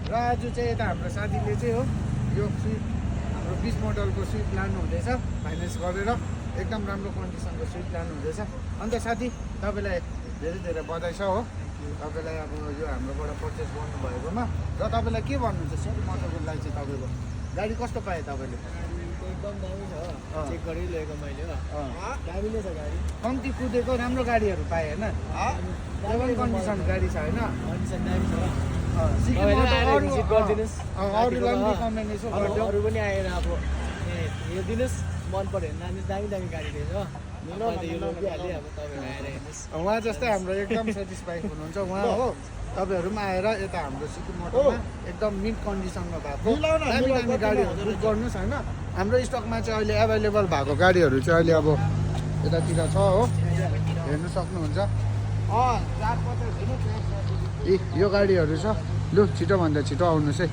र आज चाहिँ यता हाम्रो साथीले चाहिँ हो यो स्विफ्ट हाम्रो 20 मोडलको स्विफ्ट लानु हुँदैछ फाइनेन्स गरेर एकदम राम्रो कन्डिसनको स्विफ्ट लानु हुँदैछ। अन्त साथी तपाईँलाई धेरै धेरै बधाई छ हो तपाईँलाई अब यो हाम्रोबाट पर्चेस गर्नुभएकोमा। र तपाईँलाई के भन्नुहुन्छ सिटी मोटरकोलाई चाहिँ तपाईँको गाडी कस्तो पाएँ तपाईँले? एकदम दामी छ हो चेक गरि लिएको मैले हो दामी नै छ गाडी कम्ती कुदेको राम्रो गाडीहरू पाएँ होइन एकदम कन्डिसन गाडी छ होइन कन्डिसन दामी छ अरूलाई पनि रिकमेन्ड यसो गरिदियो। अरू पनि आएर अब हेरिदिनुहोस् मन पऱ्यो भने दामी दामी गाडी रहेछ हो यो लगिहालेँ अब तपाईँहरू आएर हेर्नुहोस् उहाँ जस्तै हाम्रो एकदम सेटिस्फाई हुनुहुन्छ उहाँ हो। तपाईँहरू पनि आएर यता हाम्रो सिटी मोटरमा एकदम मिड कन्डिसनमा भएको दामी दामी गाडीहरू बुक गर्नुहोस् होइन। हाम्रो स्टकमा चाहिँ अहिले एभाइलेबल भएको गाडीहरू चाहिँ अहिले अब यतातिर छ हो हेर्नु सक्नुहुन्छ। ए यो गाडीहरू छ लु छिटोभन्दा छिटो आउनुहोस् है।